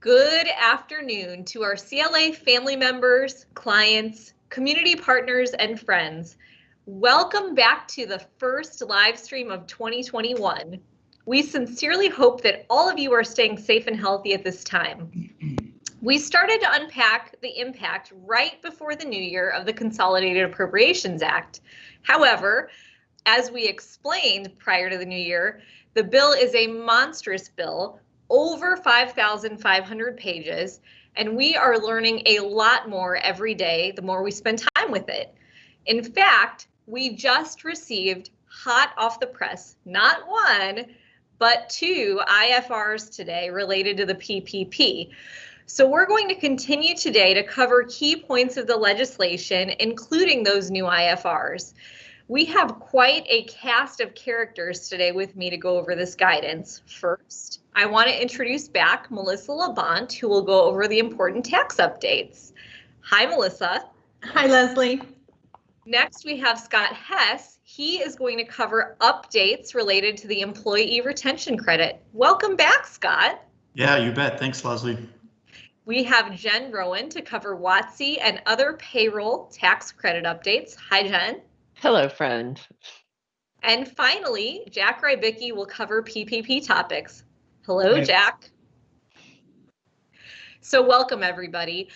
Good afternoon to our CLA family members, clients, community partners, and friends. Welcome back to the first live stream of 2021. We sincerely hope that all of you are staying safe and healthy at this time. We started to unpack the impact right before the new year of the Consolidated Appropriations Act. However, as we explained prior to the new year, the bill is a monstrous bill, over 5,500 pages, and we are learning a lot more every day the more we spend time with it. In fact, we just received hot off the press, not one, but two IFRs today related to the PPP. So we're going to continue today to cover key points of the legislation, including those new IFRs. We have quite a cast of characters today with me to go over this guidance. First, I want to introduce back Melissa Labant, who will go over the important tax updates. Hi, Melissa. Hi, Leslie. Next, we have Scott Hess. He is going to cover updates related to the employee retention credit. Welcome back, Scott. Yeah, you bet. Thanks, Leslie. We have Jen Rohen to cover WOTC and other payroll tax credit updates. Hi, Jen. Hello, friend. And finally, Jack Rybicki will cover PPP topics. Hello, Hi. Jack. So welcome, everybody.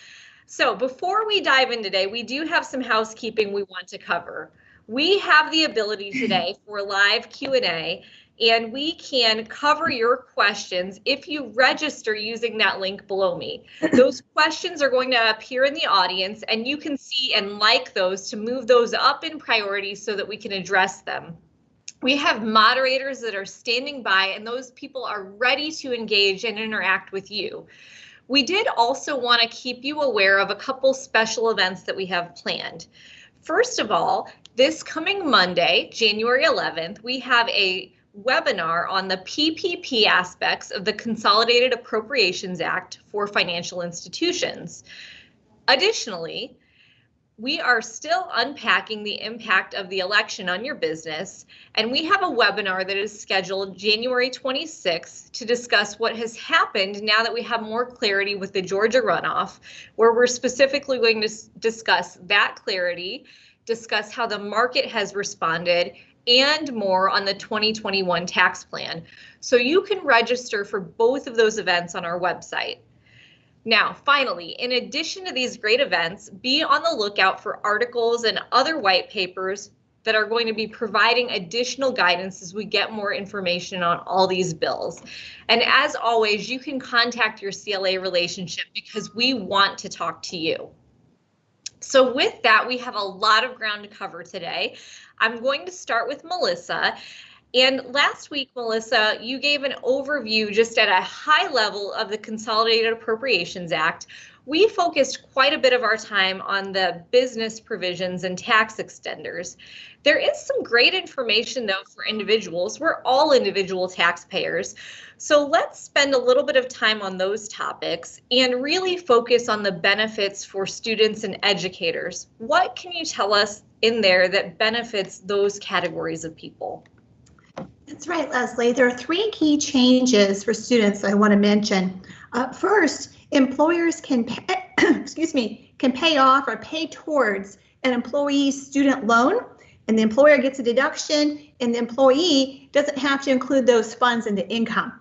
So before we dive in today, we do have some housekeeping we want to cover. We have the ability today for live Q&A, and we can cover your questions if you register using that link below me. Those questions are going to appear in the audience, and you can see and like those to move those up in priority so that we can address them. We have moderators that are standing by, and those people are ready to engage and interact with you. We did also want to keep you aware of a couple special events that we have planned. First of all, this coming Monday, January 11th, we have a webinar on the PPP aspects of the Consolidated Appropriations Act for financial institutions. Additionally, we are still unpacking the impact of the election on your business, and we have a webinar that is scheduled January 26th to discuss what has happened now that we have more clarity with the Georgia runoff, where we're specifically going to discuss that clarity, discuss how the market has responded, and more on the 2021 tax plan. So you can register for both of those events on our website. Now, finally, in addition to these great events, be on the lookout for articles and other white papers that are going to be providing additional guidance as we get more information on all these bills. And as always, you can contact your CLA relationship because we want to talk to you. So with that, we have a lot of ground to cover today. I'm going to start with Melissa. And last week, Melissa, you gave an overview just at a high level of the Consolidated Appropriations Act. We focused quite a bit of our time on the business provisions and tax extenders. There is some great information, though, for individuals. We're all individual taxpayers. So let's spend a little bit of time on those topics and really focus on the benefits for students and educators. What can you tell us in there that benefits those categories of people? That's right, Leslie. There are three key changes for students I want to mention. First, employers can pay, can pay off or pay towards an employee's student loan, and the employer gets a deduction, and the employee doesn't have to include those funds into income.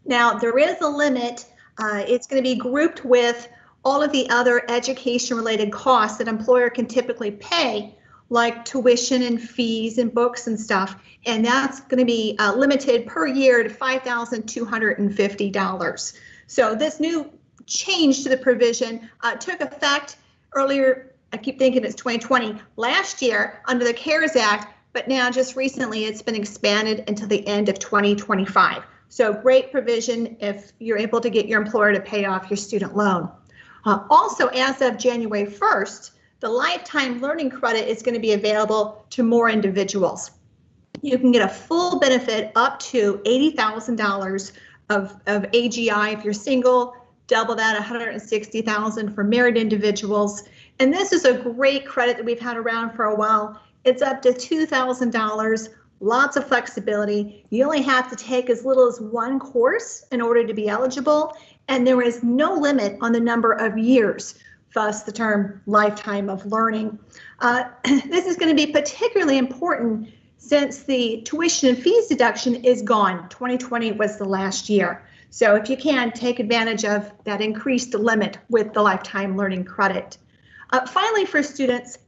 Now, there is a limit. It's going to be grouped with all of the other education-related costs that an employer can typically pay, like tuition and fees and books and stuff, and that's going to be limited per year to $5,250. So this new change to the provision took effect earlier, I keep thinking it's 2020, last year under the CARES Act, but now just recently it's been expanded until the end of 2025. So great provision if you're able to get your employer to pay off your student loan. Also, as of January 1st, the lifetime learning credit is going to be available to more individuals. You can get a full benefit up to $80,000 of AGI if you're single, double that, $160,000 for married individuals. And this is a great credit that we've had around for a while. It's up to $2,000 Lots of flexibility. You only have to take as little as one course in order to be eligible, and there is no limit on the number of years, thus the term lifetime of learning. This is going to be particularly important since the tuition and fees deduction is gone. 2020 was the last year. So if you can, take advantage of that increased limit with the lifetime learning credit. Finally, for students,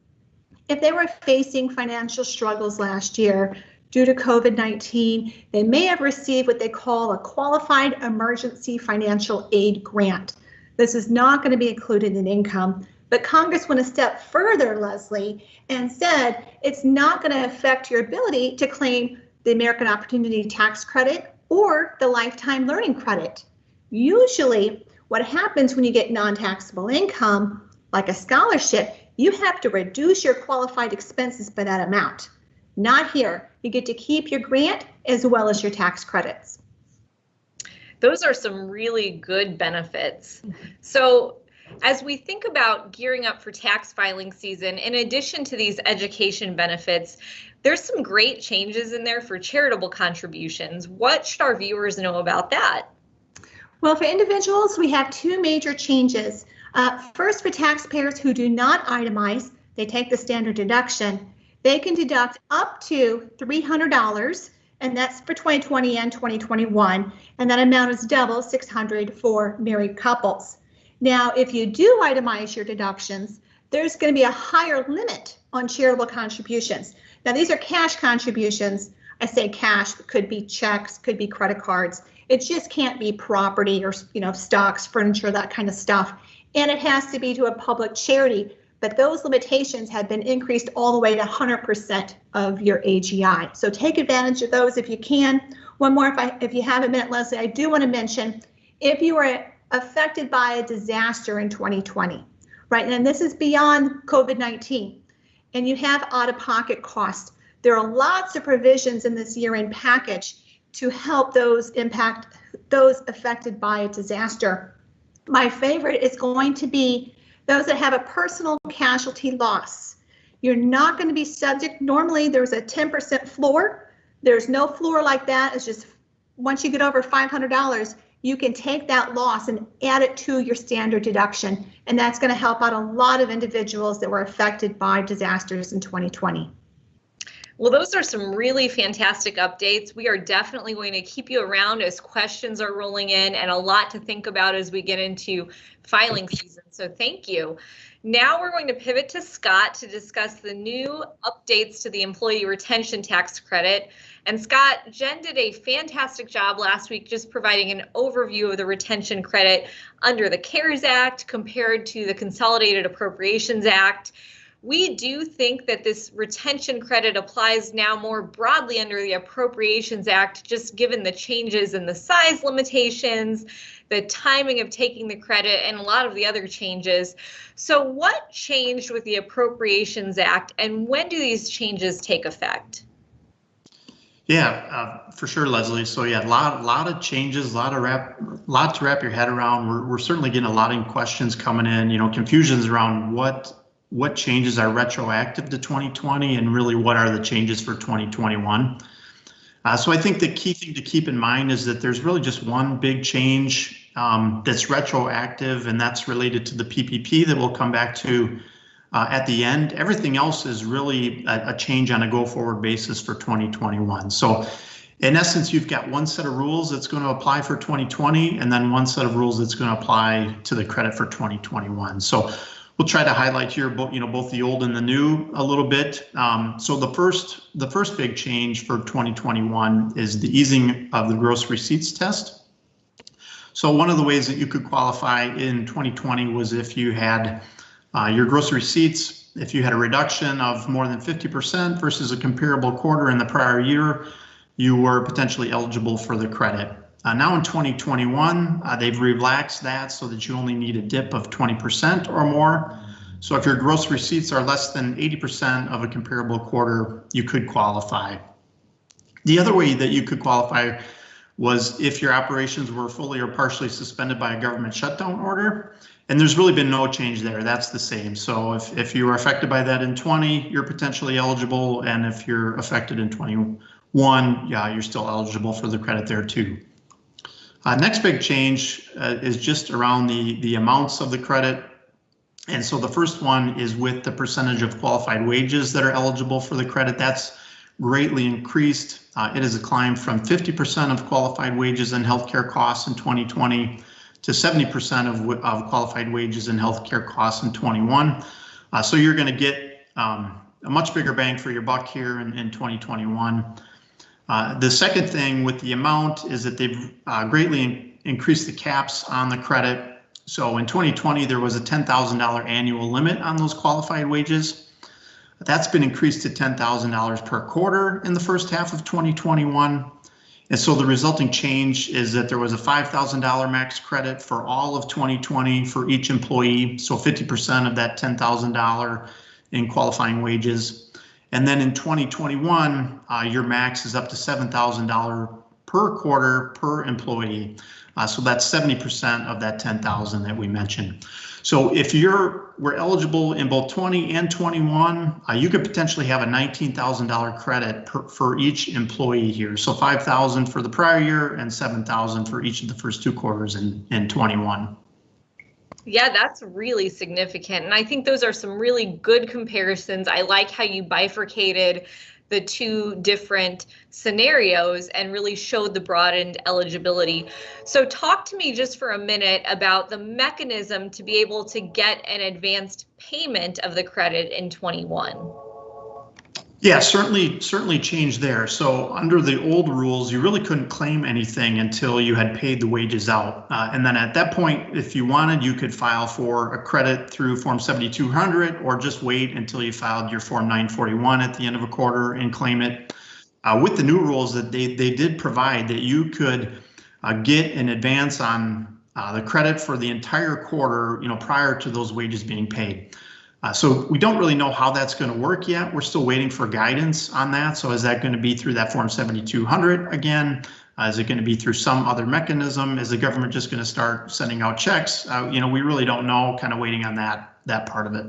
if they were facing financial struggles last year due to COVID-19, they may have received what they call a qualified emergency financial aid grant. This is not going to be included in income, but Congress went a step further, Leslie, and said it's not going to affect your ability to claim the American Opportunity Tax Credit or the Lifetime Learning Credit. Usually, what happens when you get non-taxable income, like a scholarship, you have to reduce your qualified expenses by that amount. Not here. You get to keep your grant as well as your tax credits. Those are some really good benefits. So as we think about gearing up for tax filing season, in addition to these education benefits, there's some great changes in there for charitable contributions. What should our viewers know about that? Well, for individuals, we have two major changes. First, for taxpayers who do not itemize, they take the standard deduction. They can deduct up to $300, and that's for 2020 and 2021, and that amount is double, $600 for married couples. Now, if you do itemize your deductions, there's going to be a higher limit on charitable contributions. Now, these are cash contributions. I say cash, could be checks, could be credit cards. It just can't be property or, stocks, furniture, that kind of stuff. And it has to be to a public charity. But those limitations have been increased all the way to 100% of your AGI. So take advantage of those if you can. One more, if you have a minute, Leslie, I do want to mention, if you were affected by a disaster in 2020, right, and this is beyond COVID-19, and you have out-of-pocket costs, there are lots of provisions in this year-end package to help those affected by a disaster. My favorite is going to be those that have a personal casualty loss. You're not going to be subject. Normally, there's a 10% floor. There's no floor like that. It's just once you get over $500, you can take that loss and add it to your standard deduction. And that's going to help out a lot of individuals that were affected by disasters in 2020. Well, those are some really fantastic updates. We are definitely going to keep you around as questions are rolling in, and a lot to think about as we get into filing season. So thank you. Now we're going to pivot to Scott to discuss the new updates to the employee retention tax credit. And Scott, Jen did a fantastic job last week just providing an overview of the retention credit under the CARES Act compared to the Consolidated Appropriations Act. We do think that this retention credit applies now more broadly under the Appropriations Act, just given the changes in the size limitations, the timing of taking the credit, and a lot of the other changes. So what changed with the Appropriations Act, and when do these changes take effect? Yeah, for sure, Leslie. So yeah, a lot of changes, lot to wrap your head around. We're certainly getting a lot of questions coming in, confusions around what changes are retroactive to 2020 and really what are the changes for 2021. So I think the key thing to keep in mind is that there's really just one big change that's retroactive, and that's related to the PPP that we'll come back to at the end. Everything else is really a change on a go-forward basis for 2021. So in essence, you've got one set of rules that's going to apply for 2020, and then one set of rules that's going to apply to the credit for 2021. So we'll try to highlight here both the old and the new a little bit. So the first big change for 2021 is the easing of the gross receipts test. So one of the ways that you could qualify in 2020 was if you had your gross receipts, if you had a reduction of more than 50% versus a comparable quarter in the prior year, you were potentially eligible for the credit. Now in 2021, they've relaxed that so that you only need a dip of 20% or more. So if your gross receipts are less than 80% of a comparable quarter, you could qualify. The other way that you could qualify was if your operations were fully or partially suspended by a government shutdown order. And there's really been no change there. That's the same. So if you were affected by that in 20, you're potentially eligible. And if you're affected in 21, one, yeah, you're still eligible for the credit there too. Next big change is just around the amounts of the credit. And so the first one is with the percentage of qualified wages that are eligible for the credit. That's greatly increased. It has climbed from 50% of qualified wages and healthcare costs in 2020 to 70% of qualified wages and healthcare costs in 21. So you're going to get a much bigger bang for your buck here in 2021. The second thing with the amount is that they've greatly increased the caps on the credit. So in 2020, there was a $10,000 annual limit on those qualified wages. That's been increased to $10,000 per quarter in the first half of 2021. And so the resulting change is that there was a $5,000 max credit for all of 2020 for each employee. So 50% of that $10,000 in qualifying wages. And then in 2021, your max is up to $7,000 per quarter per employee. So that's 70% of that 10,000 that we mentioned. So if we're eligible in both 20 and 21, you could potentially have a $19,000 credit for each employee here. So 5,000 for the prior year and 7,000 for each of the first two quarters in 21. Yeah, that's really significant. And I think those are some really good comparisons. I like how you bifurcated the two different scenarios and really showed the broadened eligibility. So talk to me just for a minute about the mechanism to be able to get an advanced payment of the credit in 21. Yeah, certainly changed there. So under the old rules, you really couldn't claim anything until you had paid the wages out. And then at that point, if you wanted, you could file for a credit through Form 7200 or just wait until you filed your Form 941 at the end of a quarter and claim it. With the new rules that they did provide that you could get an advance on the credit for the entire quarter, prior to those wages being paid. So we don't really know how that's going to work yet. We're still waiting for guidance on that. So is that going to be through that Form 7200 again? Is it going to be through some other mechanism? Is the government just going to start sending out checks? We really don't know, kind of waiting on that part of it.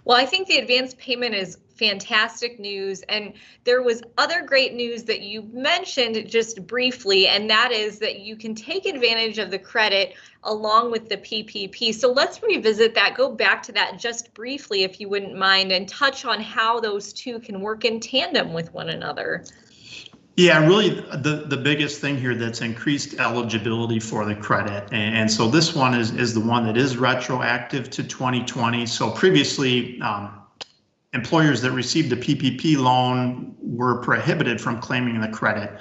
Well, I think the advance payment is fantastic news. And there was other great news that you mentioned just briefly, and that is that you can take advantage of the credit along with the PPP. So let's revisit that, go back to that just briefly, if you wouldn't mind, and touch on how those two can work in tandem with one another. Yeah, really the biggest thing here that's increased eligibility for the credit. And so this one is the one that is retroactive to 2020. So previously, employers that received a PPP loan were prohibited from claiming the credit.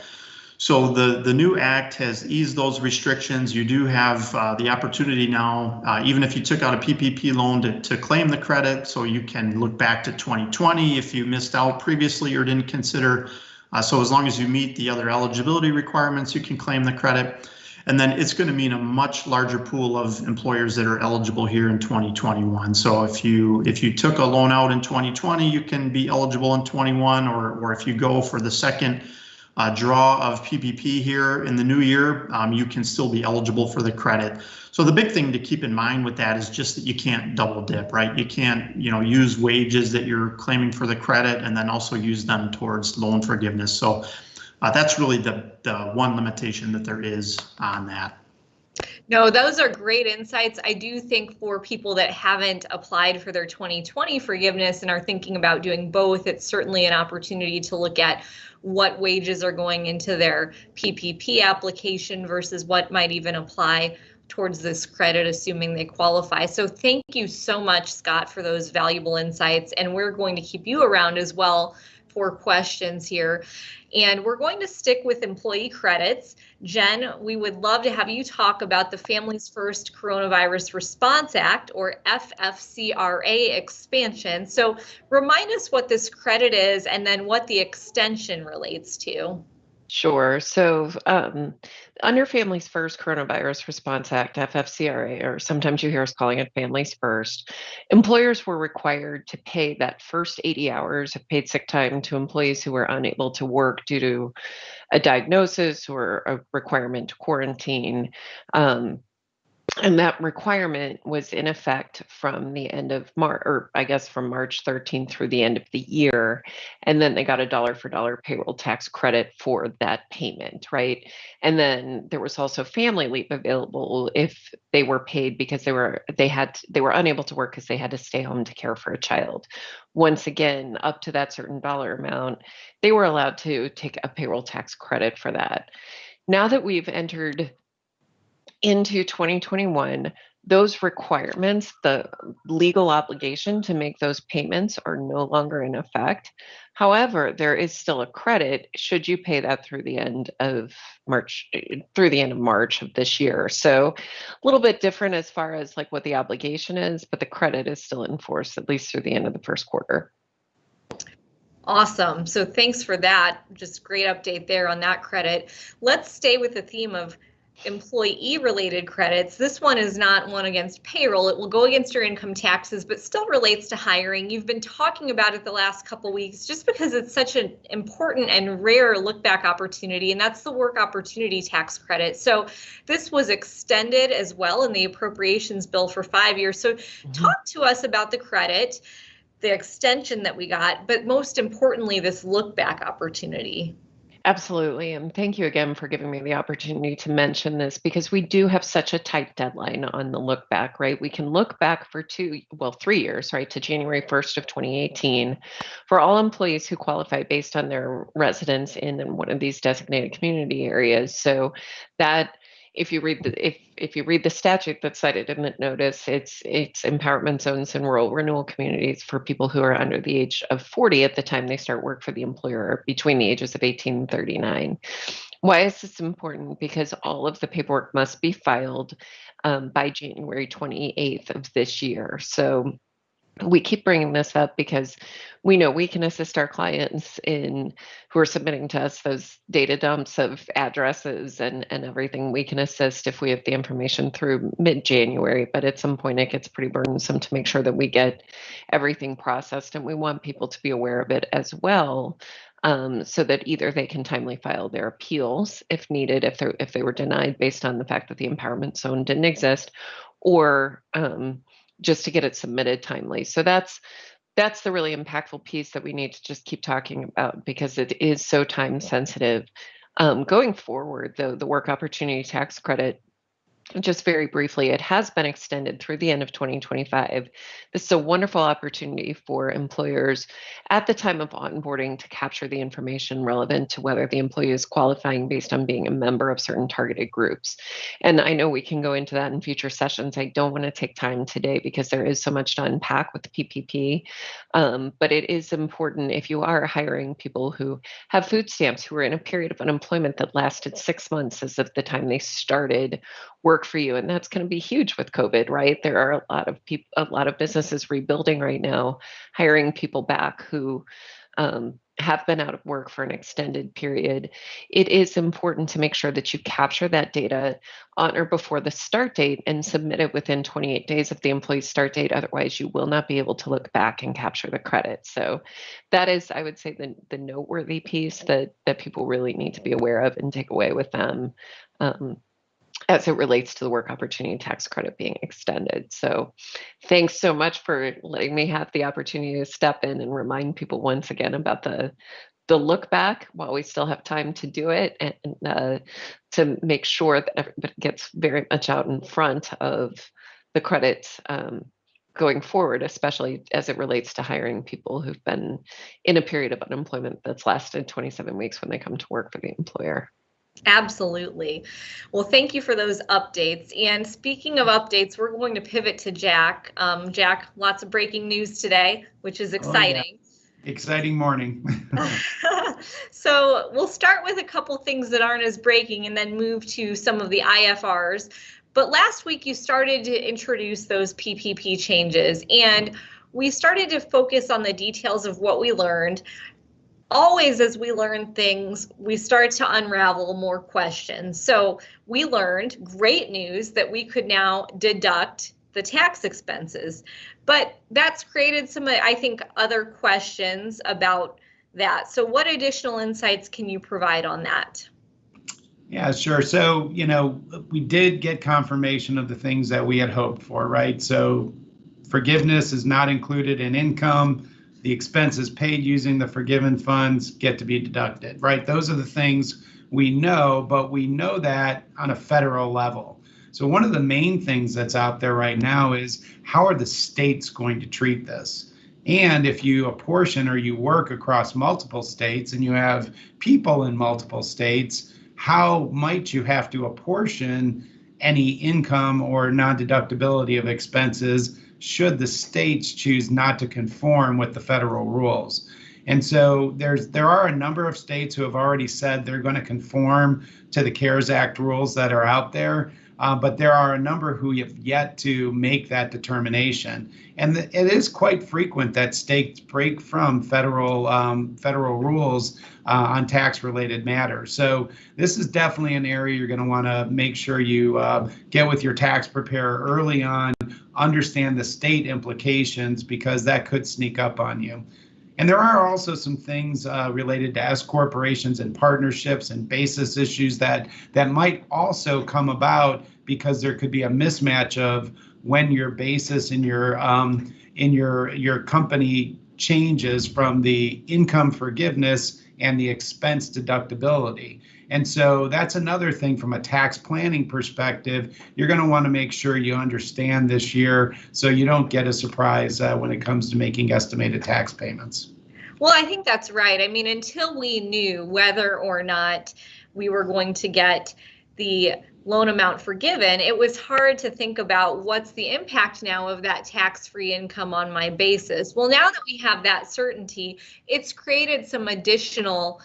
So the new act has eased those restrictions. You do have the opportunity now, even if you took out a PPP loan to claim the credit. So you can look back to 2020 if you missed out previously or didn't consider. So as long as you meet the other eligibility requirements, you can claim the credit. And then it's going to mean a much larger pool of employers that are eligible here in 2021. So if you took a loan out in 2020, you can be eligible in 21, or if you go for the second draw of PPP here in the new year, you can still be eligible for the credit. So the big thing to keep in mind with that is just that you can't double dip, right? You can't, use wages that you're claiming for the credit and then also use them towards loan forgiveness. So that's really the one limitation that there is on that. No, those are great insights. I do think for people that haven't applied for their 2020 forgiveness and are thinking about doing both, it's certainly an opportunity to look at what wages are going into their PPP application versus what might even apply towards this credit, assuming they qualify. So thank you so much, Scott, for those valuable insights. And we're going to keep you around as well for questions here. And we're going to stick with employee credits. Jen, we would love to have you talk about the Families First Coronavirus Response Act, or FFCRA expansion. So remind us what this credit is and then what the extension relates to. Sure. So under Families First Coronavirus Response Act, FFCRA, or sometimes you hear us calling it Families First, employers were required to pay that first 80 hours of paid sick time to employees who were unable to work due to a diagnosis or a requirement to quarantine. And that requirement was in effect from the end of March, or I guess from March 13th through the end of the year. And then they got a dollar for dollar payroll tax credit for that payment, right? And then there was also family leave available if they were paid because they were unable to work because they had to stay home to care for a child. Once again, up to that certain dollar amount, they were allowed to take a payroll tax credit for that. Now that we've entered into 2021, those requirements, the legal obligation to make those payments, are no longer in effect. However, there is still a credit should you pay that through the end of March of this year. So a little bit different as far as like what the obligation is, but the credit is still in force at least through the end of the first quarter. Awesome. So thanks for that. Just great update there on that credit. Let's stay with the theme of employee related credits. This one is not one against payroll. It will go against your income taxes, but still relates to hiring. You've been talking about it the last couple of weeks just because it's such an important and rare look back opportunity, and that's the work opportunity tax credit. So this was extended as well in the appropriations bill for 5 years. So talk to us about the credit, the extension that we got, but most importantly, this look back opportunity. Absolutely. And thank you again for giving me the opportunity to mention this, because we do have such a tight deadline on the look back, right? We can look back for 3 years, right, to January 1st of 2018 for all employees who qualify based on their residence in one of these designated community areas. So that, if you read the statute that's cited in the notice, it's empowerment zones in rural renewal communities for people who are under the age of 40 at the time they start work for the employer, between the ages of 18 and 39. Why is this important? Because all of the paperwork must be filed by January 28th of this year. So we keep bringing this up because we know we can assist our clients who are submitting to us those data dumps of addresses and everything. We can assist if we have the information through mid-January, but at some point it gets pretty burdensome to make sure that we get everything processed, and we want people to be aware of it as well. So that either they can timely file their appeals if needed, if they were denied based on the fact that the empowerment zone didn't exist, or just to get it submitted timely. So that's the really impactful piece that we need to just keep talking about, because it is so time sensitive. Going forward, though, the work opportunity tax credit, just very briefly, it has been extended through the end of 2025. This is a wonderful opportunity for employers at the time of onboarding to capture the information relevant to whether the employee is qualifying based on being a member of certain targeted groups. And I know we can go into that in future sessions. I don't want to take time today because there is so much to unpack with the PPP. But it is important if you are hiring people who have food stamps, who are in a period of unemployment that lasted 6 months as of the time they started work for you. And that's going to be huge with COVID, right? There are a lot of businesses rebuilding right now, hiring people back who have been out of work for an extended period. It is important to make sure that you capture that data on or before the start date and submit it within 28 days of the employee's start date. Otherwise, you will not be able to look back and capture the credit. So that is, I would say, the noteworthy piece that people really need to be aware of and take away with them, as it relates to the work opportunity tax credit being extended. So thanks so much for letting me have the opportunity to step in and remind people once again about the look back while we still have time to do it, and to make sure that everybody gets very much out in front of the credits going forward, especially as it relates to hiring people who've been in a period of unemployment that's lasted 27 weeks when they come to work for the employer. Absolutely. Well, thank you for those updates. And speaking of updates, we're going to pivot to Jack. Jack, lots of breaking news today, which is exciting. Oh, yeah. Exciting morning. So we'll start with a couple things that aren't as breaking and then move to some of the IFRs. But last week you started to introduce those PPP changes, and we started to focus on the details of what we learned. Always, as we learn things, we start to unravel more questions. So we learned great news that we could now deduct the tax expenses, but that's created some, I think, other questions about that. So what additional insights can you provide on that? Yeah, sure. So, we did get confirmation of the things that we had hoped for, right? So forgiveness is not included in income. The expenses paid using the forgiven funds get to be deducted, right? Those are the things we know, but we know that on a federal level. So one of the main things that's out there right now is how are the states going to treat this? And if you apportion or you work across multiple states and you have people in multiple states, how might you have to apportion any income or non-deductibility of expenses should the states choose not to conform with the federal rules? And so there are a number of states who have already said they're going to conform to the CARES Act rules that are out there. But there are a number who have yet to make that determination. And it is quite frequent that states break from federal rules on tax-related matters. So this is definitely an area you're going to want to make sure you get with your tax preparer early on, understand the state implications, because that could sneak up on you. And there are also some things related to S corporations and partnerships and basis issues that might also come about because there could be a mismatch of when your basis in your company changes from the income forgiveness and the expense deductibility. And so that's another thing from a tax planning perspective. You're going to want to make sure you understand this year so you don't get a surprise when it comes to making estimated tax payments. Well, I think that's right. I mean, until we knew whether or not we were going to get the loan amount forgiven, it was hard to think about what's the impact now of that tax-free income on my basis. Well, now that we have that certainty, it's created some additional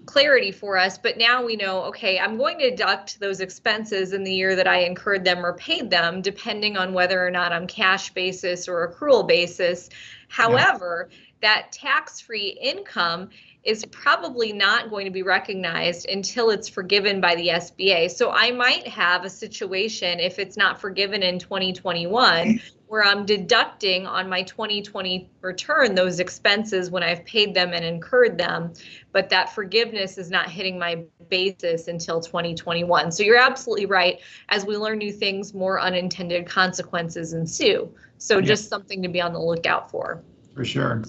clarity for us, but now we know, okay, I'm going to deduct those expenses in the year that I incurred them or paid them, depending on whether or not I'm cash basis or accrual basis. However, that tax-free income is probably not going to be recognized until it's forgiven by the SBA. So I might have a situation, if it's not forgiven in 2021, where I'm deducting on my 2020 return those expenses when I've paid them and incurred them, but that forgiveness is not hitting my basis until 2021. So you're absolutely right. As we learn new things, more unintended consequences ensue. So just something to be on the lookout for. For sure.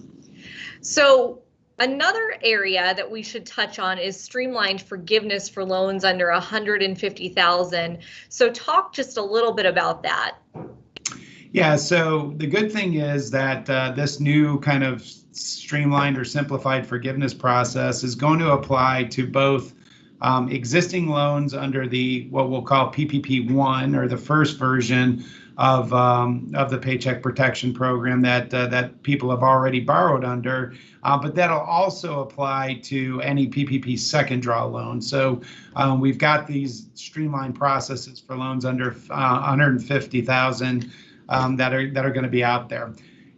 So another area that we should touch on is streamlined forgiveness for loans under $150,000. So talk just a little bit about that. Yeah, so the good thing is that this new kind of streamlined or simplified forgiveness process is going to apply to both existing loans under the what we'll call PPP1, or the first version of the Paycheck Protection Program that people have already borrowed under, but that'll also apply to any PPP second draw loan. So we've got these streamlined processes for loans under 150,000 that are going to be out there.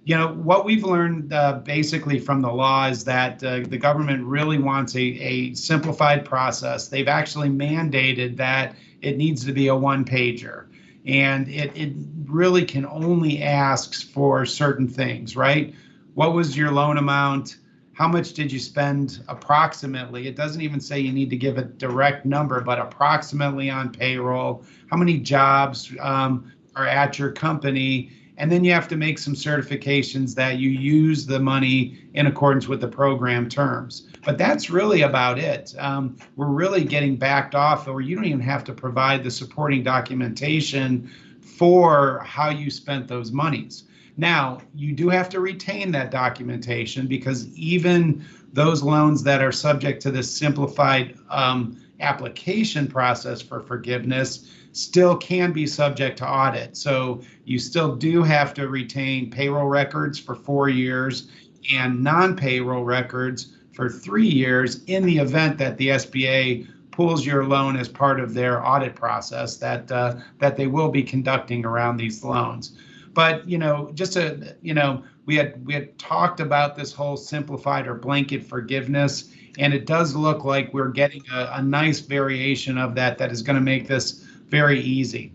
What we've learned basically from the law is that the government really wants a simplified process. They've actually mandated that it needs to be a one-pager. And it really can only ask for certain things, right? What was your loan amount? How much did you spend approximately? It doesn't even say you need to give a direct number, but approximately on payroll. How many jobs are at your company? And then you have to make some certifications that you use the money in accordance with the program terms. But that's really about it. We're really getting backed off, or you don't even have to provide the supporting documentation for how you spent those monies. Now, you do have to retain that documentation, because even those loans that are subject to this simplified application process for forgiveness still can be subject to audit. So you still do have to retain payroll records for 4 years and non-payroll records for 3 years in the event that the SBA pulls your loan as part of their audit process that they will be conducting around these loans. But we had talked about this whole simplified or blanket forgiveness, and it does look like we're getting a nice variation of that is going to make this very easy.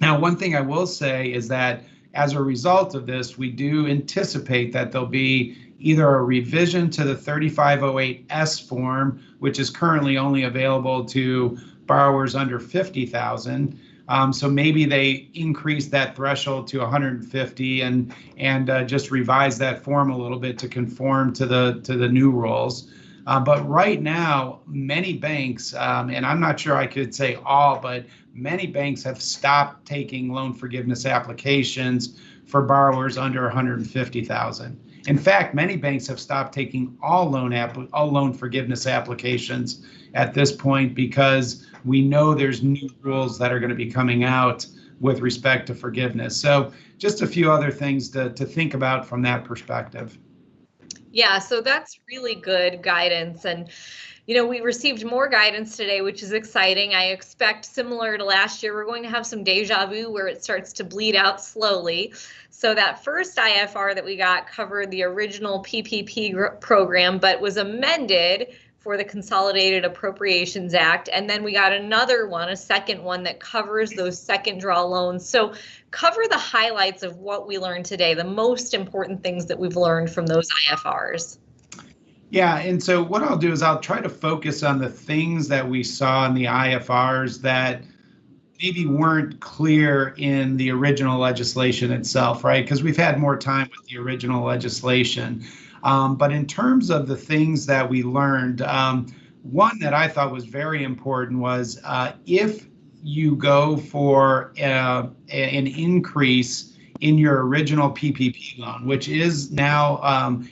Now, one thing I will say is that as a result of this, we do anticipate that there'll be either a revision to the 3508S form which is currently only available to borrowers under 50,000. So maybe they increase that threshold to 150 and just revise that form a little bit to conform to the new rules. But right now, many banks, and I'm not sure I could say all, but many banks have stopped taking loan forgiveness applications for borrowers under 150,000. In fact, many banks have stopped taking all loan forgiveness applications at this point because we know there's new rules that are going to be coming out with respect to forgiveness. So just a few other things to think about from that perspective. Yeah, so that's really good guidance. And, we received more guidance today, which is exciting. I expect, similar to last year, we're going to have some deja vu where it starts to bleed out slowly. So that first IFR that we got covered the original PPP program, but was amended for the Consolidated Appropriations Act. And then we got another one, a second one that covers those second draw loans. So cover the highlights of what we learned today, the most important things that we've learned from those IFRs. Yeah, and so what I'll do is I'll try to focus on the things that we saw in the IFRs that maybe weren't clear in the original legislation itself, right? Because we've had more time with the original legislation. But in terms of the things that we learned, one that I thought was very important was if you go for an increase in your original PPP loan, which is now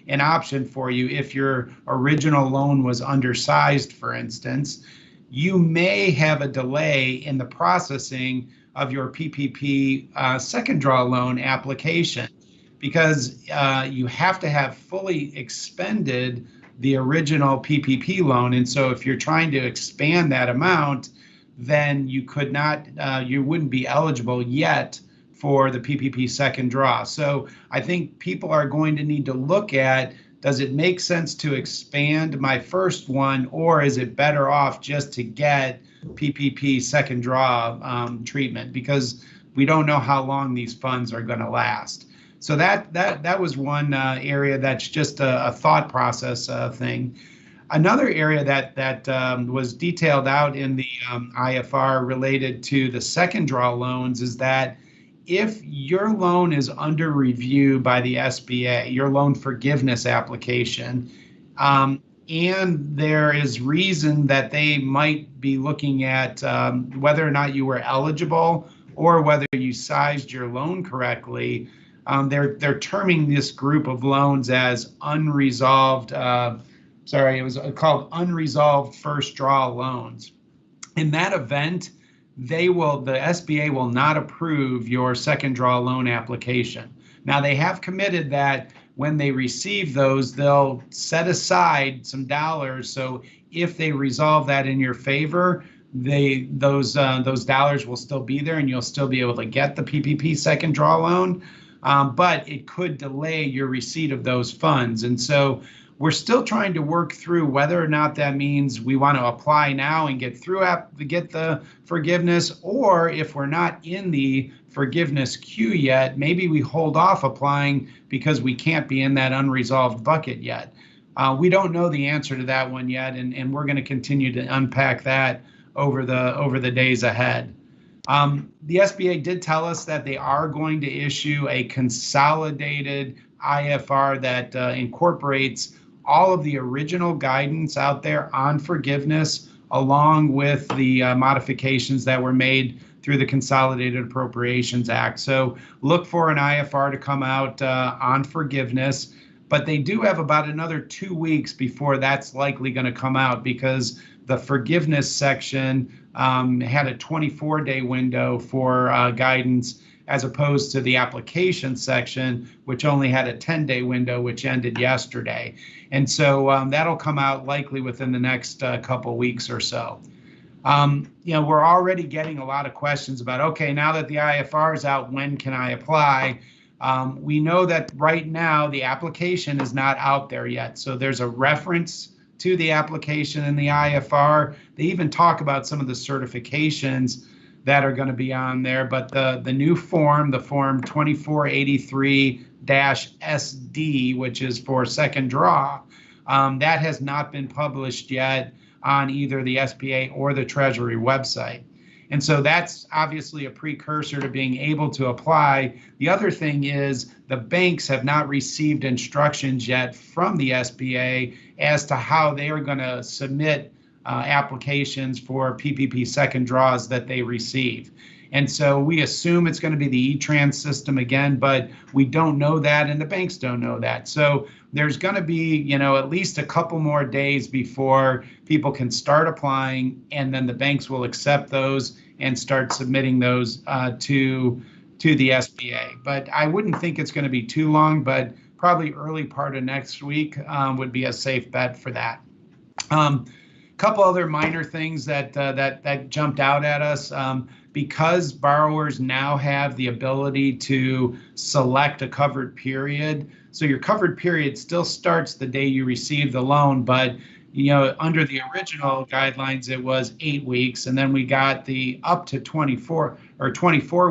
an option for you if your original loan was undersized, for instance, you may have a delay in the processing of your PPP second draw loan application, because you have to have fully expended the original PPP loan. And so if you're trying to expand that amount, then you could not, you wouldn't be eligible yet for the PPP second draw. So I think people are going to need to look at, does it make sense to expand my first one, or is it better off just to get PPP second draw treatment, because we don't know how long these funds are going to last. So that was one area that's just a thought process thing. Another area that was detailed out in the IFR related to the second draw loans is that if your loan is under review by the SBA, your loan forgiveness application, and there is reason that they might be looking at whether or not you were eligible or whether you sized your loan correctly, they're terming this group of loans as unresolved, it was called unresolved first draw loans. In that event, the SBA will not approve your second draw loan application. Now, they have committed that when they receive those, they'll set aside some dollars. So if they resolve that in your favor, those dollars will still be there and you'll still be able to get the PPP second draw loan. But it could delay your receipt of those funds. And so we're still trying to work through whether or not that means we want to apply now and get the forgiveness, or if we're not in the forgiveness queue yet, maybe we hold off applying because we can't be in that unresolved bucket yet. We don't know the answer to that one yet, and we're going to continue to unpack that over the days ahead. The SBA did tell us that they are going to issue a consolidated IFR that incorporates all of the original guidance out there on forgiveness, along with the modifications that were made through the Consolidated Appropriations Act. So look for an IFR to come out on forgiveness, but they do have about another 2 weeks before that's likely going to come out, because the forgiveness section had a 24-day window for guidance, as opposed to the application section, which only had a 10-day window, which ended yesterday. And so that'll come out likely within the next couple weeks or so. We're already getting a lot of questions about, okay, now that the IFR is out, when can I apply? We know that right now the application is not out there yet. So there's a reference to the application in the IFR. They even talk about some of the certifications that are going to be on there, but the new form, the form 2483-SD, which is for second draw, that has not been published yet. on either the SBA or the Treasury website. And so that's obviously a precursor to being able to apply. The other thing is the banks have not received instructions yet from the SBA as to how they are going to submit applications for PPP second draws that they receive. And so we assume it's going to be the E-Trans system again, but we don't know that and the banks don't know that. So there's going to be, at least a couple more days before people can start applying, and then the banks will accept those and start submitting those to the SBA. But I wouldn't think it's going to be too long, but probably early part of next week would be a safe bet for that. Couple other minor things that jumped out at us. Because borrowers now have the ability to select a covered period. So your covered period still starts the day you receive the loan, but under the original guidelines, it was 8 weeks, and then we got the up to 24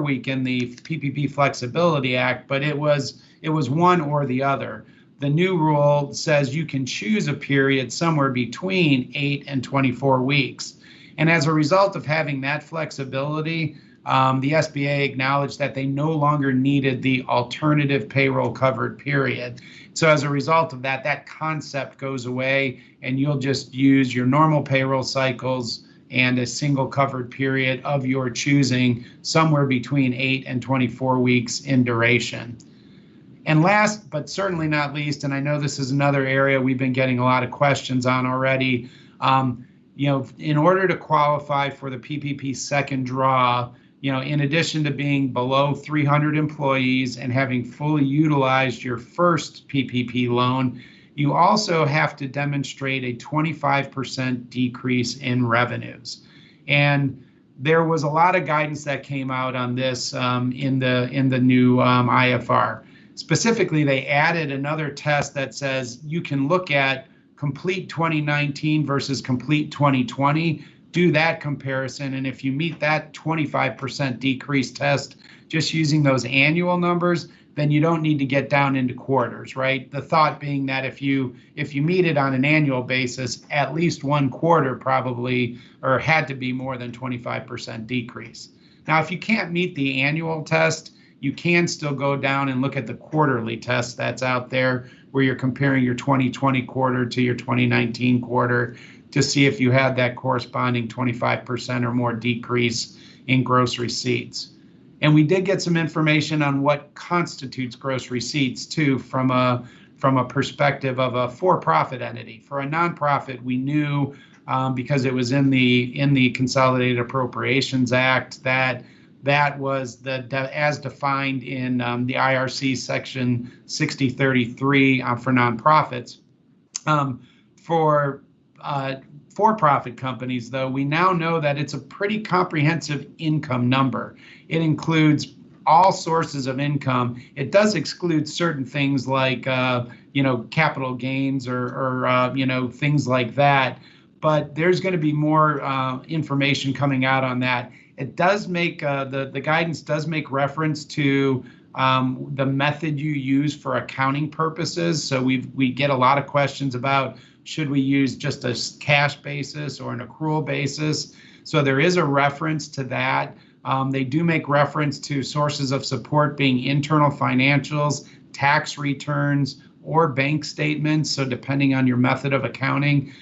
week in the PPP Flexibility Act, but it was one or the other. The new rule says you can choose a period somewhere between 8 and 24 weeks. And as a result of having that flexibility, the SBA acknowledged that they no longer needed the alternative payroll covered period. So as a result of that, that concept goes away, and you'll just use your normal payroll cycles and a single covered period of your choosing, somewhere between 8 and 24 weeks in duration. And last, but certainly not least, and I know this is another area we've been getting a lot of questions on already, in order to qualify for the PPP second draw, in addition to being below 300 employees and having fully utilized your first PPP loan, you also have to demonstrate a 25% decrease in revenues. And there was a lot of guidance that came out on this in the new IFR. Specifically, they added another test that says you can look at complete 2019 versus complete 2020, do that comparison. And if you meet that 25% decrease test, just using those annual numbers, then you don't need to get down into quarters, right? The thought being that if you meet it on an annual basis, at least one quarter probably, or had to be more than 25% decrease. Now, if you can't meet the annual test, you can still go down and look at the quarterly test that's out there, where you're comparing your 2020 quarter to your 2019 quarter to see if you had that corresponding 25% or more decrease in gross receipts. And we did get some information on what constitutes gross receipts too, from a perspective of a for-profit entity. For a nonprofit, we knew because it was in the Consolidated Appropriations Act that was as defined in the IRC section 6033 for nonprofits. For-profit companies, though, we now know that it's a pretty comprehensive income number. It includes all sources of income. It does exclude certain things like capital gains or things like that. But there's going to be more information coming out on that. It does make the guidance does make reference to the method you use for accounting purposes. So we get a lot of questions about, should we use just a cash basis or an accrual basis? So there is a reference to that. They do make reference to sources of support being internal financials, tax returns, or bank statements. So depending on your method of accounting.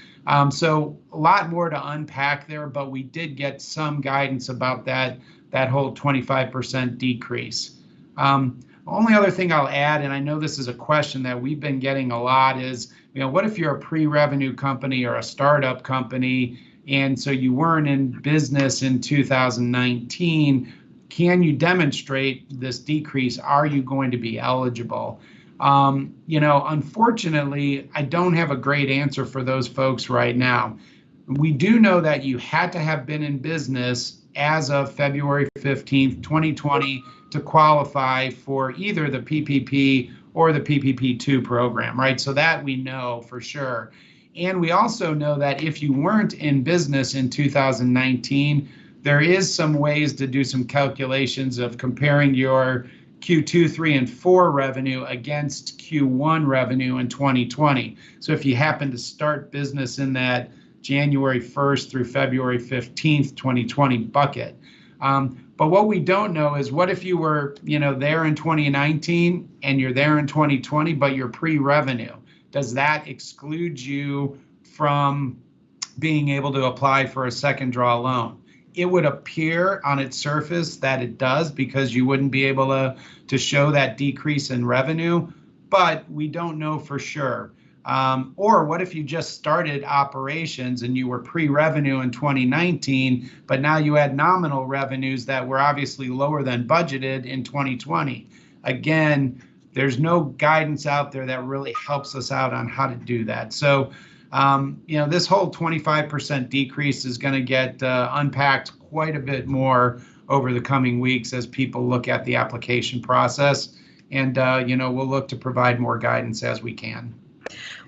So a lot more to unpack there, but we did get some guidance about that whole 25% decrease. Only other thing I'll add, and I know this is a question that we've been getting a lot, is, what if you're a pre-revenue company or a startup company, and so you weren't in business in 2019? Can you demonstrate this decrease? Are you going to be eligible? Unfortunately, I don't have a great answer for those folks right now. We do know that you had to have been in business as of February 15th, 2020 to qualify for either the PPP or the PPP2 program, right? So that we know for sure. And we also know that if you weren't in business in 2019, there is some ways to do some calculations of comparing your Q2, 3, and 4 revenue against Q1 revenue in 2020. So if you happen to start business in that January 1st through February 15th, 2020 bucket. But what we don't know is what if you were, there in 2019 and you're there in 2020, but you're pre-revenue? Does that exclude you from being able to apply for a second draw loan? It would appear on its surface that it does, because you wouldn't be able to show that decrease in revenue, but we don't know for sure. Or what if you just started operations and you were pre-revenue in 2019, but now you had nominal revenues that were obviously lower than budgeted in 2020? Again, there's no guidance out there that really helps us out on how to do that. So, this whole 25% decrease is going to get unpacked quite a bit more over the coming weeks as people look at the application process. And, we'll look to provide more guidance as we can.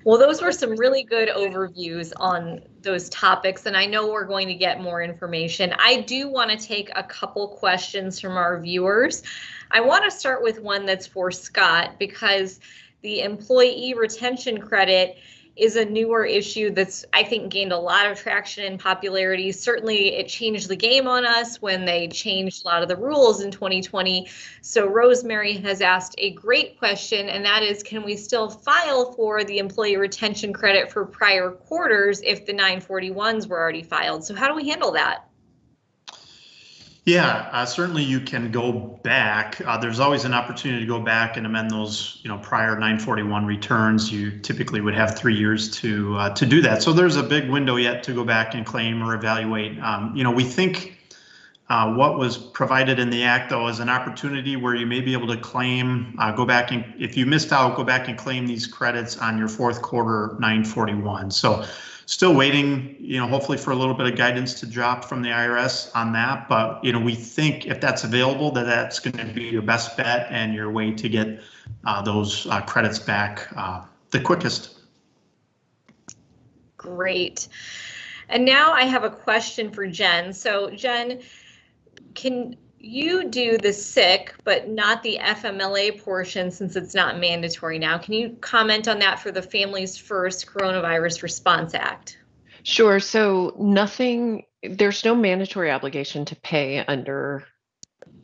Well, those were some really good overviews on those topics, and I know we're going to get more information. I do want to take a couple questions from our viewers. I want to start with one that's for Scott, because the employee retention credit is a newer issue that's, I think, gained a lot of traction and popularity. Certainly, it changed the game on us when they changed a lot of the rules in 2020. So Rosemary has asked a great question, and that is, can we still file for the employee retention credit for prior quarters if the 941s were already filed? So how do we handle that? Yeah, certainly you can go back. There's always an opportunity to go back and amend those, prior 941 returns. You typically would have 3 years to do that. So there's a big window yet to go back and claim or evaluate. We think what was provided in the Act, though, is an opportunity where you may be able to claim, go back and, if you missed out, go back and claim these credits on your fourth quarter 941. So still waiting, hopefully for a little bit of guidance to drop from the IRS on that. But, we think if that's available, that's going to be your best bet and your way to get those credits back the quickest. Great. And now I have a question for Jen. So Jen, can you do the sick, but not the FMLA portion since it's not mandatory now? Can you comment on that for the Families First Coronavirus Response Act? Sure. So there's no mandatory obligation to pay under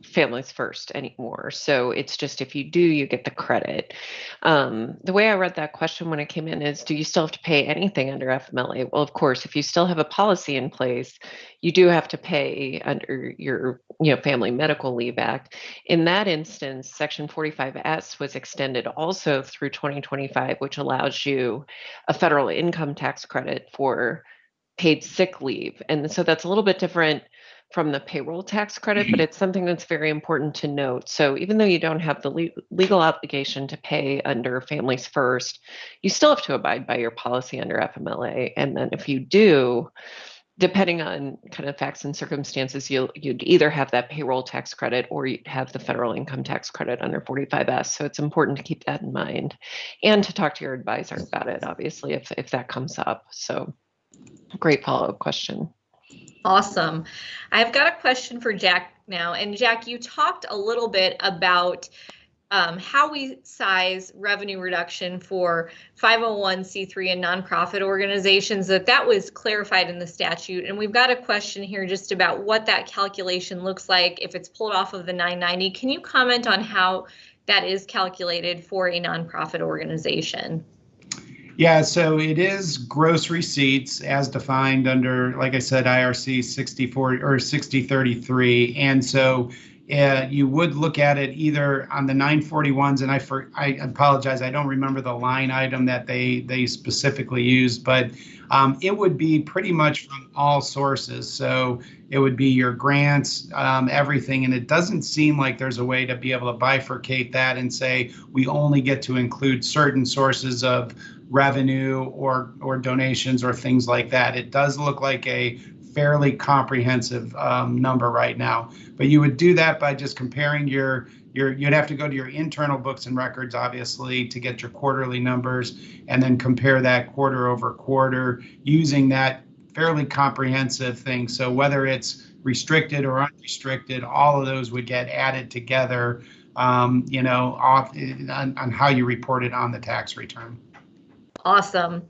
Families First anymore. So it's just, if you do, you get the credit. The way I read that question when it came in is, do you still have to pay anything under FMLA? Well, of course, if you still have a policy in place, you do have to pay under your Family Medical Leave Act. In that instance, Section 45S was extended also through 2025, which allows you a federal income tax credit for paid sick leave. And so that's a little bit different from the payroll tax credit, but it's something that's very important to note. So even though you don't have the legal obligation to pay under Families First, you still have to abide by your policy under FMLA. And then if you do, depending on kind of facts and circumstances, you'd either have that payroll tax credit or you'd have the federal income tax credit under 45S. So it's important to keep that in mind and to talk to your advisor about it, obviously, if that comes up. So great follow-up question. Awesome. I've got a question for Jack now. And Jack, you talked a little bit about how we size revenue reduction for 501c3 and nonprofit organizations, that was clarified in the statute. And we've got a question here just about what that calculation looks like if it's pulled off of the 990. Can you comment on how that is calculated for a nonprofit organization? Yeah, so it is gross receipts as defined under, like I said, IRC 64 or 6033. And so you would look at it either on the 941s, and I apologize, I don't remember the line item that they specifically used, but it would be pretty much from all sources. So it would be your grants, everything, and it doesn't seem like there's a way to be able to bifurcate that and say we only get to include certain sources of revenue or donations or things like that. It does look like a fairly comprehensive number right now, but you would do that by just comparing you'd have to go to your internal books and records, obviously, to get your quarterly numbers, and then compare that quarter over quarter using that fairly comprehensive thing. So whether it's restricted or unrestricted, all of those would get added together, on how you report it on the tax return. Awesome.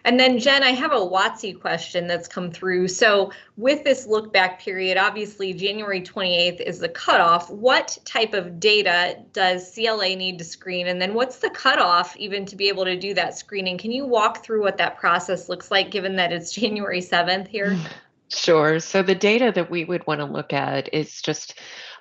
And then Jen, I have a WOTC question that's come through. So with this look back period, obviously January 28th is the cutoff. What type of data does CLA need to screen? And then what's the cutoff even to be able to do that screening? Can you walk through what that process looks like given that it's January 7th here? Sure. So the data that we would want to look at is just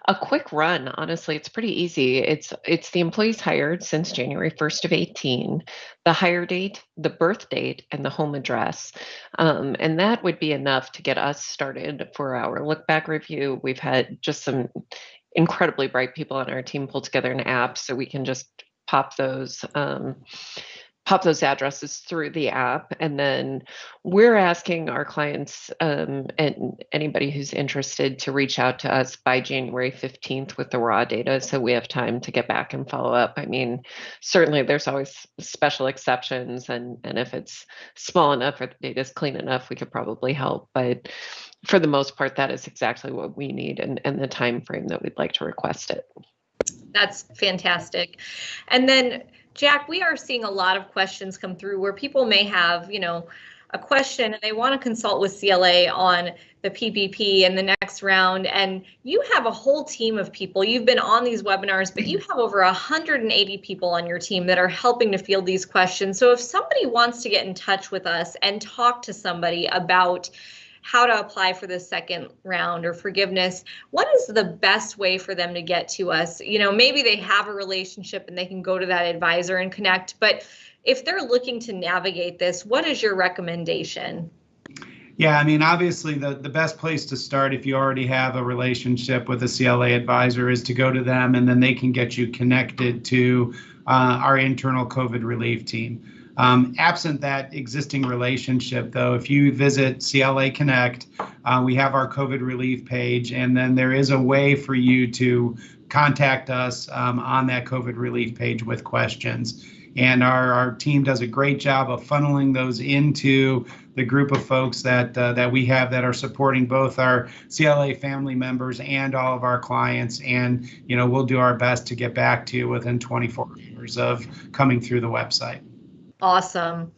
a quick run. Honestly, it's pretty easy. It's the employees hired since January 1st of 18, the hire date, the birth date, and the home address. And that would be enough to get us started for our look back review. We've had just some incredibly bright people on our team pull together an app so we can just pop those addresses through the app. And then we're asking our clients and anybody who's interested to reach out to us by January 15th with the raw data so we have time to get back and follow up. I mean, certainly there's always special exceptions, and if it's small enough or the data is clean enough, we could probably help. But for the most part, that is exactly what we need and the time frame that we'd like to request it. That's fantastic. And then Jack, we are seeing a lot of questions come through where people may have, a question and they want to consult with CLA on the PPP and the next round. And you have a whole team of people. You've been on these webinars, but you have over 180 people on your team that are helping to field these questions. So if somebody wants to get in touch with us and talk to somebody about how to apply for the second round or forgiveness, what is the best way for them to get to us? Maybe they have a relationship and they can go to that advisor and connect, but if they're looking to navigate this, what is your recommendation? Yeah, I mean, obviously the best place to start if you already have a relationship with a CLA advisor is to go to them, and then they can get you connected to our internal COVID relief team. Absent that existing relationship, though, if you visit CLA Connect, we have our COVID relief page, and then there is a way for you to contact us on that COVID relief page with questions. And our team does a great job of funneling those into the group of folks that we have that are supporting both our CLA family members and all of our clients. And, we'll do our best to get back to you within 24 hours of coming through the website. Awesome.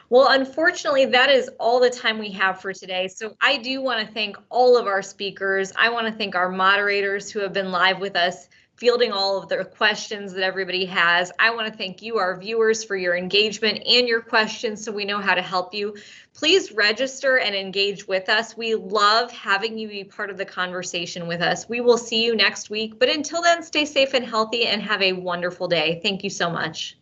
Well, unfortunately, that is all the time we have for today. So I do want to thank all of our speakers. I want to thank our moderators who have been live with us, fielding all of the questions that everybody has. I want to thank you, our viewers, for your engagement and your questions so we know how to help you. Please register and engage with us. We love having you be part of the conversation with us. We will see you next week. But until then, stay safe and healthy and have a wonderful day. Thank you so much.